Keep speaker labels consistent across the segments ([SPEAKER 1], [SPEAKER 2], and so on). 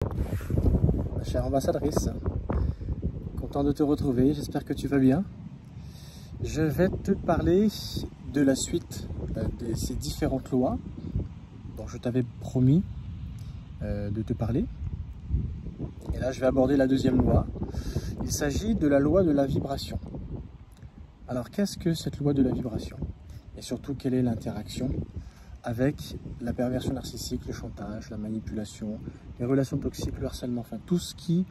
[SPEAKER 1] Ma chère ambassadrice, content de te retrouver, j'espère que tu vas bien. Je vais te parler de la suite de ces différentes lois dont je t'avais promis de te parler. Et là, je vais aborder la deuxième loi. Il s'agit de la loi de la vibration. Alors, qu'est-ce que cette loi de la vibration? Et surtout, quelle est l'interaction avec la perversion narcissique, le chantage, la manipulation, les relations toxiques, le harcèlement, enfin tout ce qui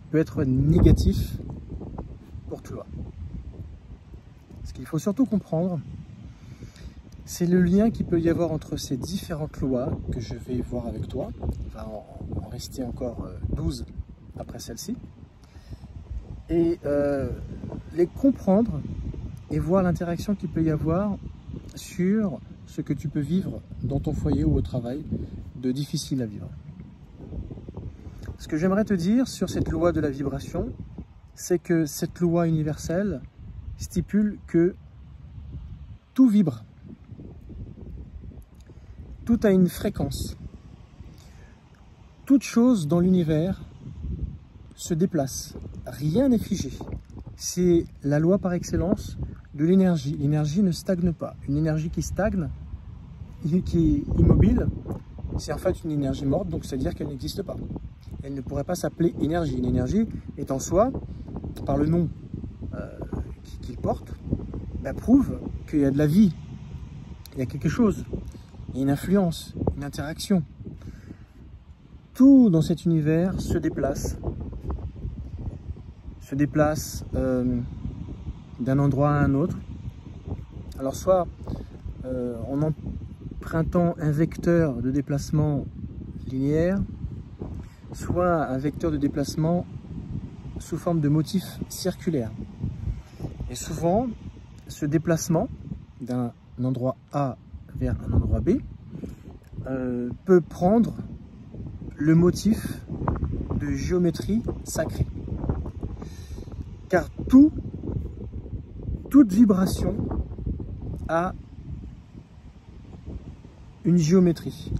[SPEAKER 1] peut être négatif pour toi. Ce qu'il faut surtout comprendre, c'est le lien qu'il peut y avoir entre ces différentes lois que je vais voir avec toi. Il va en rester encore 12 après celle-ci. Et les comprendre et voir l'interaction qu'il peut y avoir sur ce que tu peux vivre dans ton foyer ou au travail de difficile à vivre. Ce que j'aimerais te dire sur cette loi de la vibration, c'est que cette loi universelle stipule que tout vibre. Tout a une fréquence. Toute chose dans l'univers se déplace. Rien n'est figé. C'est la loi par excellence de l'énergie. L'énergie ne stagne pas. Une énergie qui stagne, qui est immobile, c'est en fait une énergie morte, donc c'est-à-dire qu'elle n'existe pas. Elle ne pourrait pas s'appeler énergie. Une énergie est en soi, par le nom qu'il porte, prouve qu'il y a de la vie, il y a quelque chose, il y a une influence, une interaction. Tout dans cet univers se déplace d'un endroit à un autre. Alors soit en empruntant un vecteur de déplacement linéaire, soit un vecteur de déplacement sous forme de motif circulaire. Et souvent, ce déplacement d'un endroit A vers un endroit B peut prendre le motif de géométrie sacrée. Car toute vibration a une géométrie.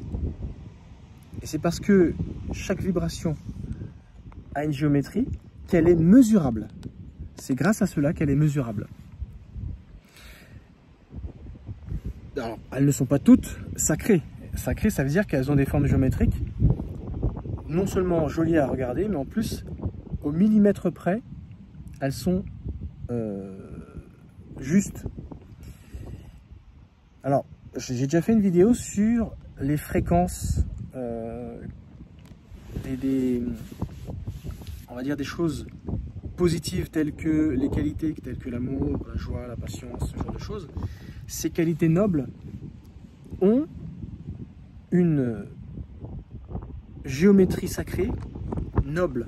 [SPEAKER 1] Et c'est parce que chaque vibration a une géométrie qu'elle est mesurable. C'est grâce à cela qu'elle est mesurable. Alors, elles ne sont pas toutes sacrées. Sacrées, ça veut dire qu'elles ont des formes géométriques non seulement jolies à regarder, mais en plus, au millimètre près, elles sont justes. Alors, j'ai déjà fait une vidéo sur les fréquences on va dire des choses positives telles que les qualités, telles que l'amour, la joie, la patience, ce genre de choses. Ces qualités nobles ont une géométrie sacrée noble,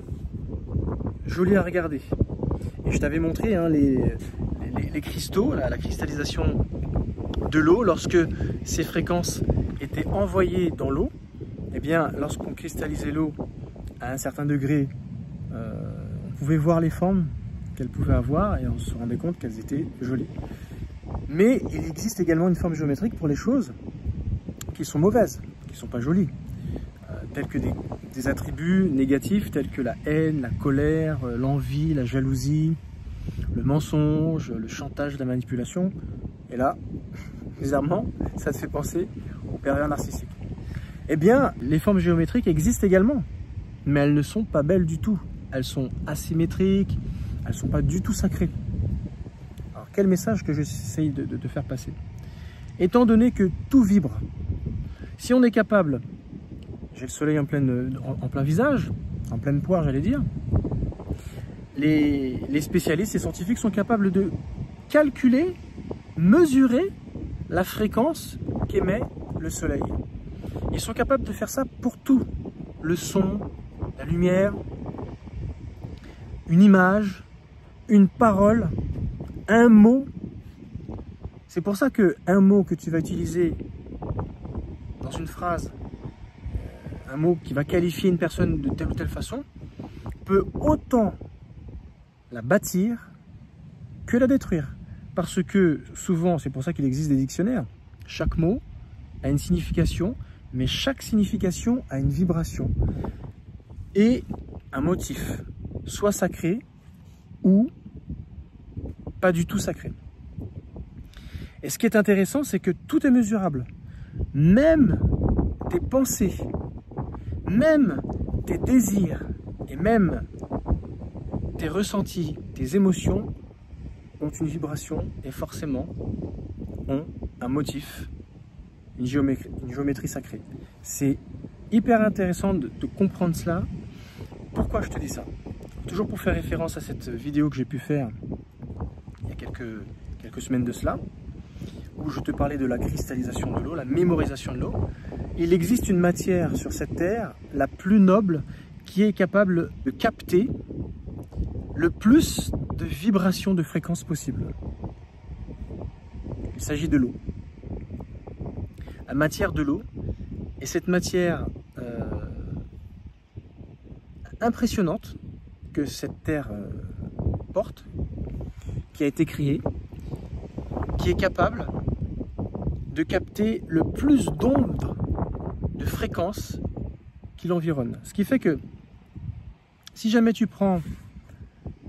[SPEAKER 1] jolie à regarder. Et je t'avais montré les cristaux, la cristallisation de l'eau, lorsque ces fréquences étaient envoyées dans l'eau. Eh bien, lorsqu'on cristallisait l'eau à un certain degré, on pouvait voir les formes qu'elles pouvaient avoir et on se rendait compte qu'elles étaient jolies. Mais il existe également une forme géométrique pour les choses qui sont mauvaises, qui ne sont pas jolies, telles que des attributs négatifs tels que la haine, la colère, l'envie, la jalousie, le mensonge, le chantage, la manipulation. Et là, bizarrement, ça te fait penser au pervers narcissique. Eh bien, les formes géométriques existent également, mais elles ne sont pas belles du tout. Elles sont asymétriques, elles ne sont pas du tout sacrées. Alors, quel message que j'essaye de te faire passer? Étant donné que tout vibre, si on est capable, j'ai le soleil en plein visage, en pleine poire j'allais dire, les spécialistes et scientifiques sont capables de calculer, mesurer la fréquence qu'émet le soleil. Ils sont capables de faire ça pour tout. Le son, la lumière, une image, une parole, un mot. C'est pour ça qu'un mot que tu vas utiliser dans une phrase, un mot qui va qualifier une personne de telle ou telle façon, peut autant la bâtir que la détruire. Parce que souvent, c'est pour ça qu'il existe des dictionnaires, chaque mot a une signification, mais chaque signification a une vibration. et un motif, soit sacré ou pas du tout sacré. Et ce qui est intéressant, c'est que tout est mesurable. Même tes pensées, même tes désirs et même tes ressentis, tes émotions ont une vibration et forcément ont un motif, une géométrie sacrée. C'est hyper intéressant de comprendre cela. Pourquoi je te dis ça? Toujours pour faire référence à cette vidéo que j'ai pu faire il y a quelques semaines de cela, où je te parlais de la cristallisation de l'eau, la mémorisation de l'eau. Il existe une matière sur cette terre, la plus noble, qui est capable de capter le plus de vibrations de fréquences possibles. Il s'agit de l'eau. La matière de l'eau, et cette matière impressionnante que cette terre porte, qui a été créée, qui est capable de capter le plus d'ondes de fréquences qui l'environnent. Ce qui fait que si jamais tu prends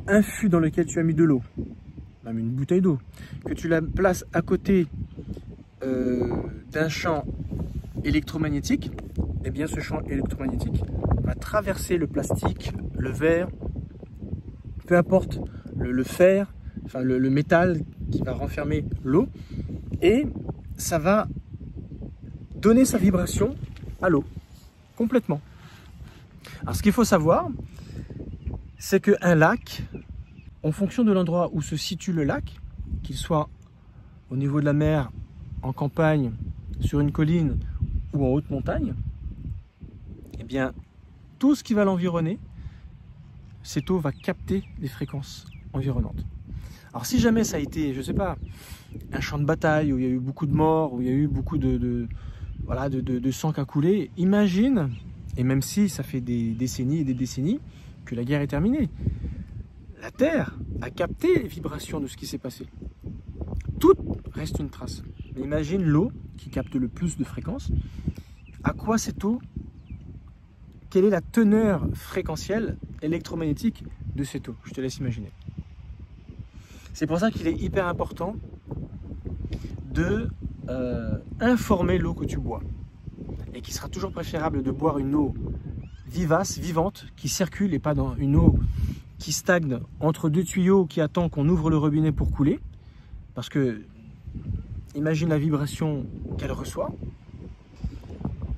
[SPEAKER 1] un fût dans lequel tu as mis de l'eau, même une bouteille d'eau, que tu la places à côté d'un champ électromagnétique, eh bien ce champ électromagnétique va traverser le plastique, le verre, peu importe, le fer, enfin le métal qui va renfermer l'eau, et ça va donner sa vibration à l'eau, complètement. Alors ce qu'il faut savoir, c'est qu'un lac, en fonction de l'endroit où se situe le lac, qu'il soit au niveau de la mer, en campagne, sur une colline ou en haute montagne, eh bien, tout ce qui va l'environner, cette eau va capter les fréquences environnantes. Alors si jamais ça a été, je ne sais pas, un champ de bataille où il y a eu beaucoup de morts, où il y a eu beaucoup de sang qui a coulé, imagine, et même si ça fait des décennies et des décennies que la guerre est terminée, la Terre a capté les vibrations de ce qui s'est passé. Tout reste une trace. Mais imagine l'eau qui capte le plus de fréquences. À quoi cette eau, quelle est la teneur fréquentielle électromagnétique de cette eau? Je te laisse imaginer. C'est pour ça qu'il est hyper important de informer l'eau que tu bois. Et qu'il sera toujours préférable de boire une eau vivace, vivante, qui circule et pas dans une eau qui stagne entre deux tuyaux qui attend qu'on ouvre le robinet pour couler. Parce que, imagine la vibration qu'elle reçoit.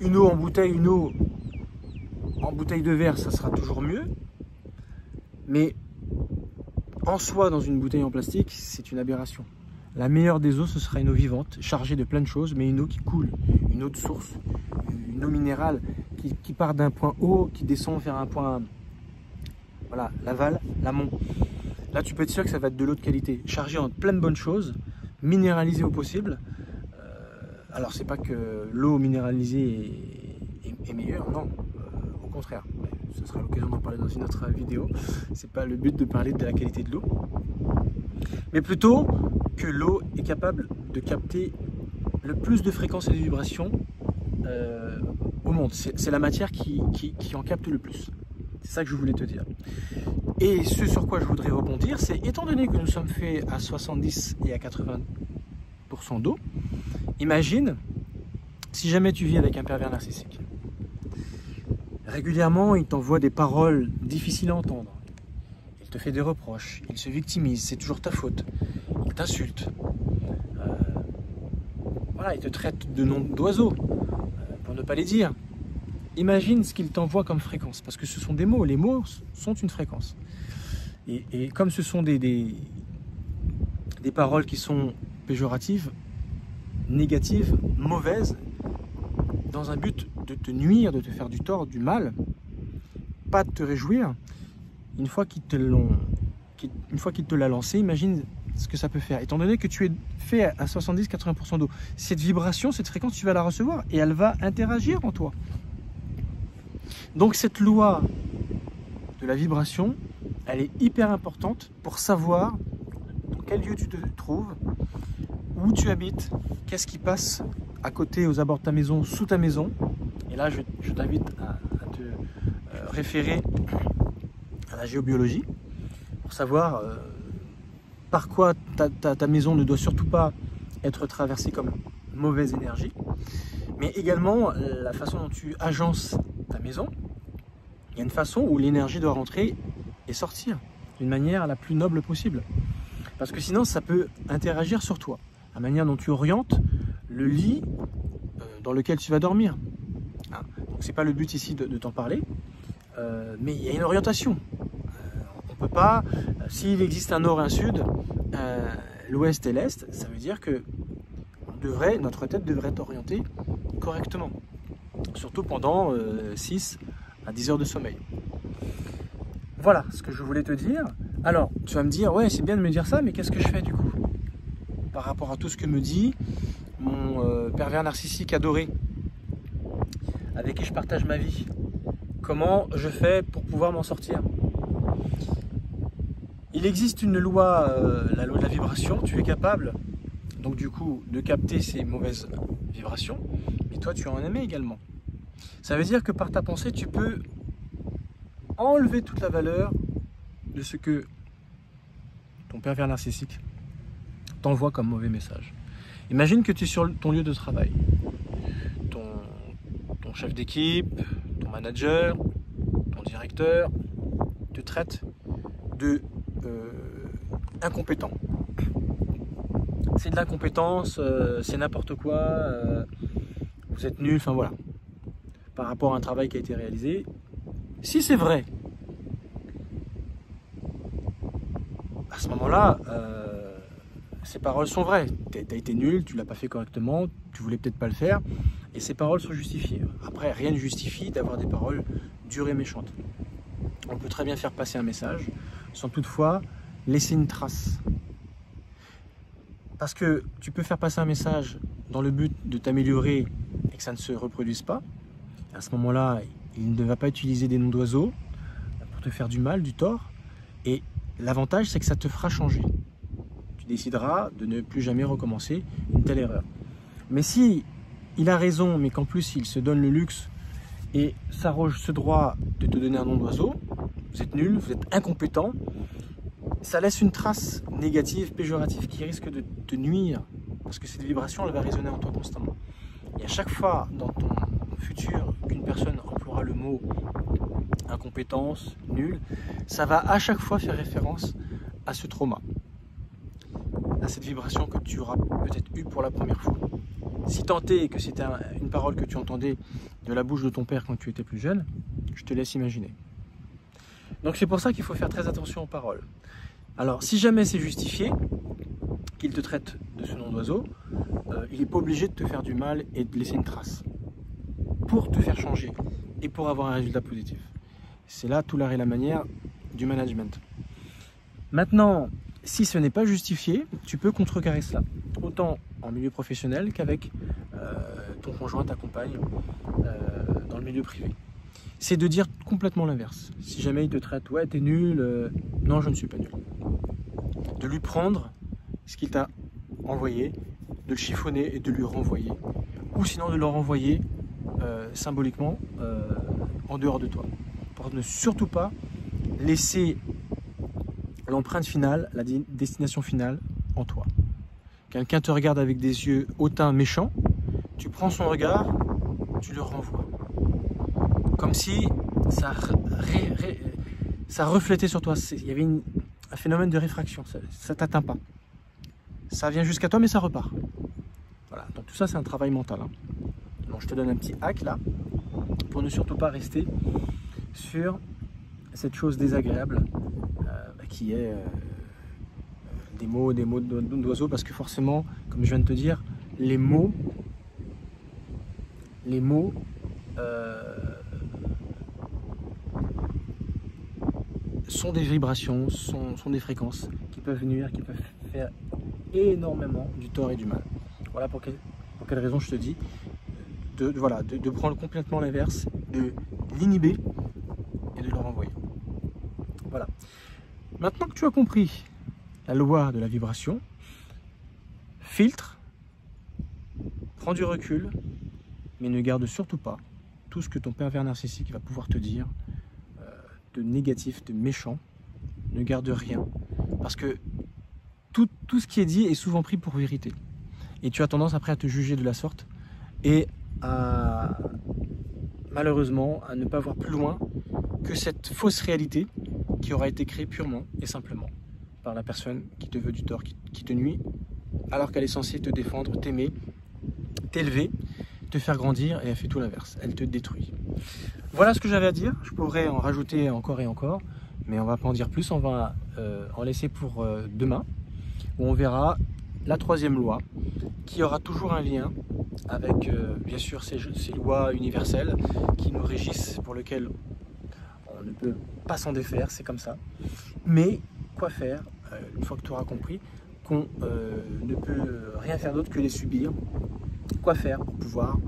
[SPEAKER 1] Une eau en bouteille, une eau en bouteille de verre, ça sera toujours mieux. Mais en soi, dans une bouteille en plastique, c'est une aberration. La meilleure des eaux, ce sera une eau vivante, chargée de plein de choses, mais une eau qui coule, une eau de source, une eau minérale qui part d'un point haut, qui descend vers un point, voilà, l'aval, l'amont. Là, tu peux être sûr que ça va être de l'eau de qualité, chargée en plein de bonnes choses, minéralisée au possible. Alors, c'est pas que l'eau minéralisée est meilleure, non, au contraire. Ce sera l'occasion d'en parler dans une autre vidéo. C'est pas le but de parler de la qualité de l'eau, mais plutôt que l'eau est capable de capter le plus de fréquences et de vibrations au monde. C'est la matière qui en capte le plus. C'est ça que je voulais te dire. Et ce sur quoi je voudrais rebondir, c'est étant donné que nous sommes faits à 70 et à 80% d'eau, imagine si jamais tu vis avec un pervers narcissique. Régulièrement, il t'envoie des paroles difficiles à entendre. Il te fait des reproches, il se victimise, c'est toujours ta faute. Il t'insulte. Voilà, il te traite de noms d'oiseaux, pour ne pas les dire. Imagine ce qu'il t'envoie comme fréquence, parce que ce sont des mots, les mots sont une fréquence. Et comme ce sont des paroles qui sont péjoratives, négatives, mauvaises, dans un but de te nuire, de te faire du tort, du mal, pas de te réjouir, une fois qu'il te l'a lancé, imagine ce que ça peut faire. Étant donné que tu es fait à 70-80% d'eau, cette vibration, cette fréquence, tu vas la recevoir et elle va interagir en toi. Donc cette loi de la vibration, elle est hyper importante pour savoir dans quel lieu tu te trouves, où tu habites, qu'est-ce qui passe à côté, aux abords de ta maison, sous ta maison. Et là, je t'invite à te référer à la géobiologie pour savoir par quoi ta maison ne doit surtout pas être traversée comme mauvaise énergie, mais également la façon dont tu agences ta maison. Il y a une façon où l'énergie doit rentrer et sortir d'une manière la plus noble possible. Parce que sinon, ça peut interagir sur toi. La manière dont tu orientes le lit dans lequel tu vas dormir. Hein. Donc, c'est pas le but ici de t'en parler, mais il y a une orientation. On peut pas, s'il existe un nord et un sud, l'ouest et l'est, ça veut dire que notre tête devrait être orientée correctement. Surtout pendant 6 à 10 heures de sommeil. Voilà ce que je voulais te dire. Alors, tu vas me dire, ouais, c'est bien de me dire ça, mais qu'est-ce que je fais du coup? Par rapport à tout ce que me dit mon pervers narcissique adoré, avec qui je partage ma vie. Comment je fais pour pouvoir m'en sortir? Il existe une loi, la loi de la vibration. Tu es capable, donc du coup, de capter ces mauvaises vibrations, mais toi, tu en émets également. Ça veut dire que par ta pensée, tu peux enlever toute la valeur de ce que ton pervers narcissique t'envoie comme mauvais message. Imagine que tu es sur ton lieu de travail. Ton chef d'équipe, ton manager, ton directeur te traite de incompétent. C'est de l'incompétence, c'est n'importe quoi, vous êtes nul, enfin voilà. Par rapport à un travail qui a été réalisé. Si c'est vrai, à ce moment-là, ces paroles sont vraies. Tu as été nul, tu ne l'as pas fait correctement, tu voulais peut-être pas le faire, et ces paroles sont justifiées. Après, rien ne justifie d'avoir des paroles dures et méchantes. On peut très bien faire passer un message, sans toutefois laisser une trace. Parce que tu peux faire passer un message dans le but de t'améliorer et que ça ne se reproduise pas. À ce moment-là, il ne va pas utiliser des noms d'oiseaux pour te faire du mal, du tort. Et l'avantage, c'est que ça te fera changer. Tu décideras de ne plus jamais recommencer une telle erreur. Mais si il a raison, mais qu'en plus il se donne le luxe et s'arroge ce droit de te donner un nom d'oiseau, vous êtes nul, vous êtes incompétent, ça laisse une trace négative, péjorative, qui risque de te nuire. Parce que cette vibration, elle va résonner en toi constamment. Et à chaque fois dans ton futur qu'une personne emploiera le mot incompétence, nul, ça va à chaque fois faire référence à ce trauma, à cette vibration que tu auras peut-être eue pour la première fois. Si tant est que c'était une parole que tu entendais de la bouche de ton père quand tu étais plus jeune, je te laisse imaginer. Donc c'est pour ça qu'il faut faire très attention aux paroles. Alors si jamais c'est justifié qu'il te traite de ce nom d'oiseau, il n'est pas obligé de te faire du mal et de laisser une trace pour te faire changer et pour avoir un résultat positif. C'est là tout l'art et la manière du management. Maintenant, si ce n'est pas justifié, tu peux contrecarrer cela, autant en milieu professionnel qu'avec ton conjoint, ta compagne, dans le milieu privé. C'est de dire complètement l'inverse. Si jamais il te traite, ouais, t'es nul, non, je ne suis pas nul. De lui prendre ce qu'il t'a envoyé, de le chiffonner et de lui renvoyer. Ou sinon de le renvoyer symboliquement en dehors de toi. Pour ne surtout pas laisser l'empreinte finale, la destination finale en toi. Quelqu'un te regarde avec des yeux hautains, méchants, tu prends son regard, tu le renvoies. Comme si ça reflétait sur toi. Il y avait un phénomène de réfraction, ça ne t'atteint pas. Ça vient jusqu'à toi, mais ça repart. Voilà, donc tout ça, c'est un travail mental. Hein. Donc je te donne un petit hack là, pour ne surtout pas rester sur cette chose désagréable qui est des mots d'oiseaux, parce que forcément, comme je viens de te dire, les mots sont des vibrations, sont des fréquences qui peuvent nuire, qui peuvent faire énormément du tort et du mal. Voilà pour quelle raison je te dis de prendre complètement l'inverse, de l'inhiber et de le renvoyer. Voilà. Maintenant que tu as compris la loi de la vibration, filtre, prends du recul, mais ne garde surtout pas tout ce que ton pervers narcissique va pouvoir te dire de négatif, de méchant. Ne garde rien. Parce que tout ce qui est dit est souvent pris pour vérité. Et tu as tendance après à te juger de la sorte et à, malheureusement, à ne pas voir plus loin que cette fausse réalité qui aura été créée purement et simplement par la personne qui te veut du tort, qui te nuit, alors qu'elle est censée te défendre, t'aimer, t'élever, te faire grandir, et elle fait tout l'inverse, elle te détruit. Voilà ce que j'avais à dire, je pourrais en rajouter encore et encore, mais on va pas en dire plus, on va en laisser pour demain, où on verra la troisième loi, qui aura toujours un lien avec bien sûr ces lois universelles qui nous régissent, pour lesquelles on ne peut pas s'en défaire, c'est comme ça. Mais quoi faire, une fois que tu auras compris qu'on ne peut rien faire d'autre que les subir, quoi faire pour pouvoir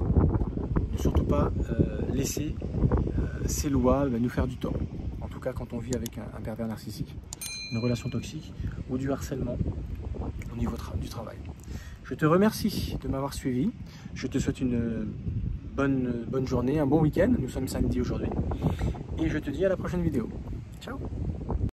[SPEAKER 1] ne surtout pas laisser ces lois nous faire du tort. En tout cas quand on vit avec un pervers narcissique, une relation toxique ou du harcèlement au niveau du travail. Je te remercie de m'avoir suivi, je te souhaite une bonne journée, un bon week-end, nous sommes samedi aujourd'hui, et je te dis à la prochaine vidéo. Ciao!